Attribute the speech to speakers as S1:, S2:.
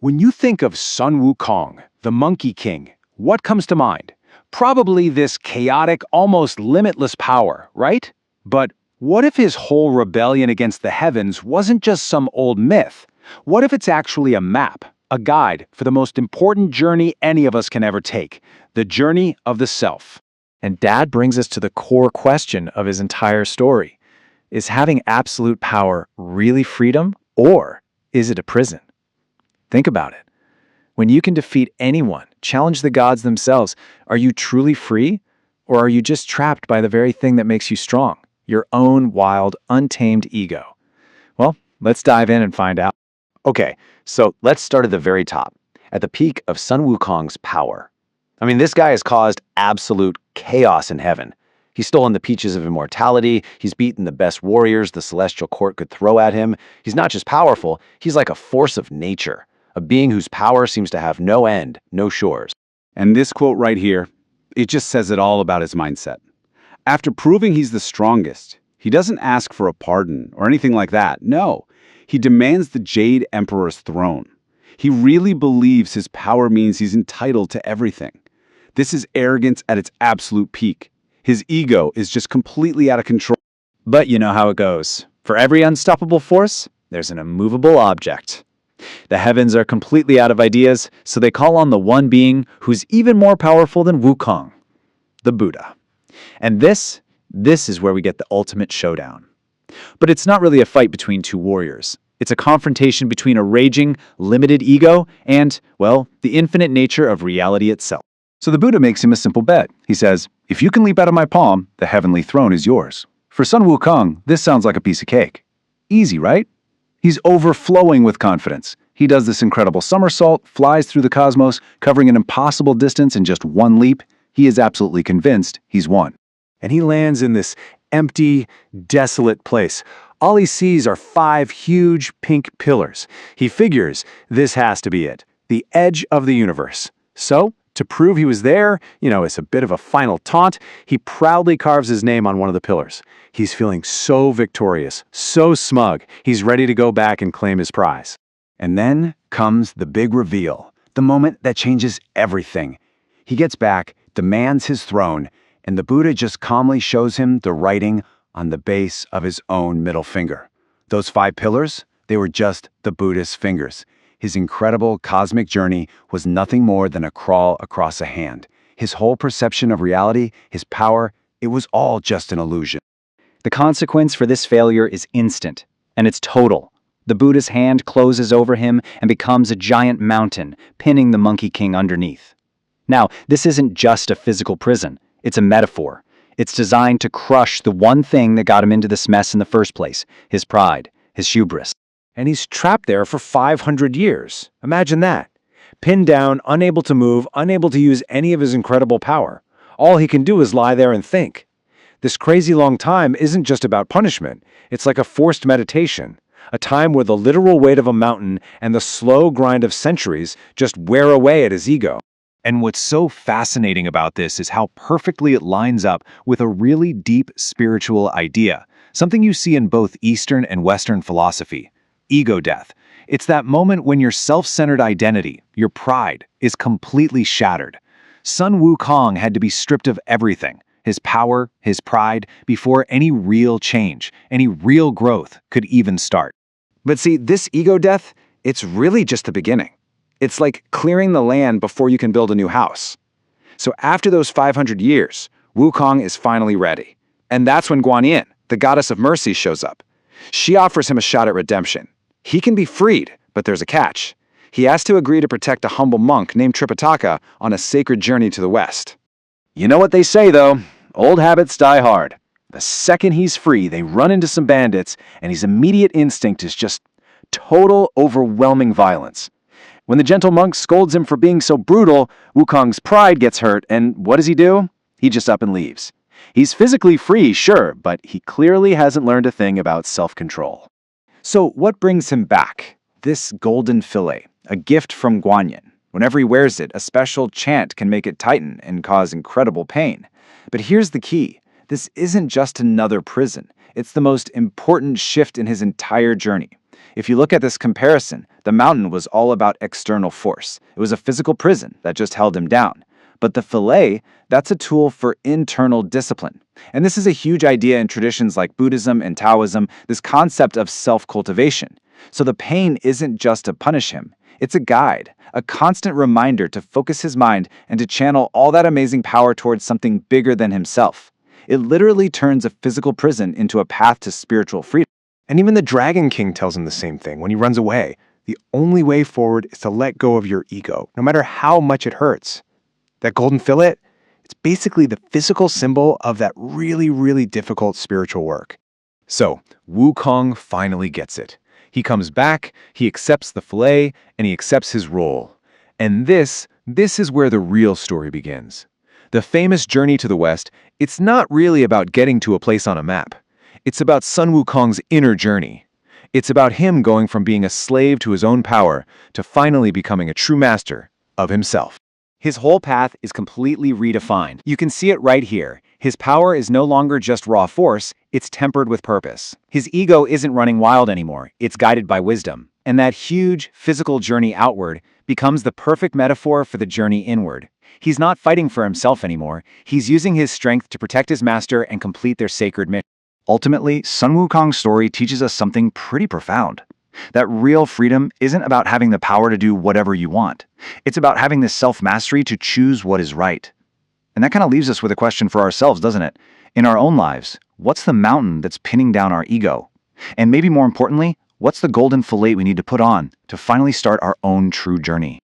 S1: When you think of Sun Wukong, the Monkey King, what comes to mind? Probably this chaotic, almost limitless power, right? But what if his whole rebellion against the heavens wasn't just some old myth? What if it's actually a map, a guide for the most important journey any of us can ever take, the journey of the self?
S2: And Dad brings us to the core question of his entire story. Is having absolute power really freedom, or is it a prison? Think about it. When you can defeat anyone, challenge the gods themselves, are you truly free? Or are you just trapped by the very thing that makes you strong? Your own wild, untamed ego. Well, let's dive in and find out.
S3: Okay, so let's start at the very top, at the peak of Sun Wukong's power. I mean, this guy has caused absolute chaos in heaven. He's stolen the peaches of immortality, he's beaten the best warriors the celestial court could throw at him. He's not just powerful, he's like a force of nature, a being whose power seems to have no end, no shores.
S4: And this quote right here, it just says it all about his mindset. After proving he's the strongest, he doesn't ask for a pardon or anything like that. No, he demands the Jade Emperor's throne. He really believes his power means he's entitled to everything. This is arrogance at its absolute peak. His ego is just completely out of control.
S2: But you know how it goes. For every unstoppable force, there's an immovable object. The heavens are completely out of ideas, so they call on the one being who's even more powerful than Wukong, the Buddha. And this is where we get the ultimate showdown. But it's not really a fight between two warriors. It's a confrontation between a raging, limited ego and, well, the infinite nature of reality itself.
S4: So the Buddha makes him a simple bet. He says, if you can leap out of my palm, the heavenly throne is yours. For Sun Wukong, this sounds like a piece of cake. Easy, right? He's overflowing with confidence. He does this incredible somersault, flies through the cosmos, covering an impossible distance in just one leap. He is absolutely convinced he's won.
S1: And he lands in this empty, desolate place. All he sees are 5 huge pink pillars. He figures this has to be it, the edge of the universe. So, to prove he was there, as a bit of a final taunt, he proudly carves his name on one of the pillars. He's feeling so victorious, so smug, he's ready to go back and claim his prize. And then comes the big reveal, the moment that changes everything. He gets back, demands his throne, and the Buddha just calmly shows him the writing on the base of his own middle finger. Those 5 pillars, they were just the Buddha's fingers. His incredible cosmic journey was nothing more than a crawl across a hand. His whole perception of reality, his power, it was all just an illusion.
S2: The consequence for this failure is instant, and it's total. The Buddha's hand closes over him and becomes a giant mountain, pinning the Monkey King underneath. Now, this isn't just a physical prison. It's a metaphor. It's designed to crush the one thing that got him into this mess in the first place, his pride, his hubris.
S1: And he's trapped there for 500 years. Imagine that. Pinned down, unable to move, unable to use any of his incredible power. All he can do is lie there and think. This crazy long time isn't just about punishment. It's like a forced meditation. A time where the literal weight of a mountain and the slow grind of centuries just wear away at his ego.
S5: And what's so fascinating about this is how perfectly it lines up with a really deep spiritual idea, something you see in both Eastern and Western philosophy. Ego death. It's that moment when your self-centered identity, your pride, is completely shattered. Sun Wukong had to be stripped of everything, his power, his pride, before any real change, any real growth could even start.
S1: But see, this ego death, it's really just the beginning. It's like clearing the land before you can build a new house. So after those 500 years, Wukong is finally ready. And that's when Guanyin, the goddess of mercy, shows up. She offers him a shot at redemption. He can be freed, but there's a catch. He has to agree to protect a humble monk named Tripitaka on a sacred journey to the west. You know what they say, though. Old habits die hard. The second he's free, they run into some bandits, and his immediate instinct is just total, overwhelming violence. When the gentle monk scolds him for being so brutal, Wukong's pride gets hurt, and what does he do? He just up and leaves. He's physically free, sure, but he clearly hasn't learned a thing about self-control. So what brings him back? This golden fillet, a gift from Guanyin. Whenever he wears it, a special chant can make it tighten and cause incredible pain. But here's the key. This isn't just another prison. It's the most important shift in his entire journey.
S2: If you look at this comparison, the mountain was all about external force. It was a physical prison that just held him down. But the fillet, that's a tool for internal discipline. And this is a huge idea in traditions like Buddhism and Taoism, this concept of self-cultivation. So the pain isn't just to punish him. It's a guide, a constant reminder to focus his mind and to channel all that amazing power towards something bigger than himself. It literally turns a physical prison into a path to spiritual freedom.
S6: And even the Dragon King tells him the same thing when he runs away. The only way forward is to let go of your ego, no matter how much it hurts. That golden fillet, it's basically the physical symbol of that really, really difficult spiritual work.
S5: So, Wukong finally gets it. He comes back, he accepts the fillet, and he accepts his role. And this is where the real story begins. The famous journey to the West, it's not really about getting to a place on a map. It's about Sun Wukong's inner journey. It's about him going from being a slave to his own power to finally becoming a true master of himself.
S2: His whole path is completely redefined. You can see it right here. His power is no longer just raw force, it's tempered with purpose. His ego isn't running wild anymore, it's guided by wisdom. And that huge, physical journey outward becomes the perfect metaphor for the journey inward. He's not fighting for himself anymore, he's using his strength to protect his master and complete their sacred mission.
S1: Ultimately, Sun Wukong's story teaches us something pretty profound. That real freedom isn't about having the power to do whatever you want. It's about having the self-mastery to choose what is right. And that kind of leaves us with a question for ourselves, doesn't it? In our own lives, what's the mountain that's pinning down our ego? And maybe more importantly, what's the golden fillet we need to put on to finally start our own true journey?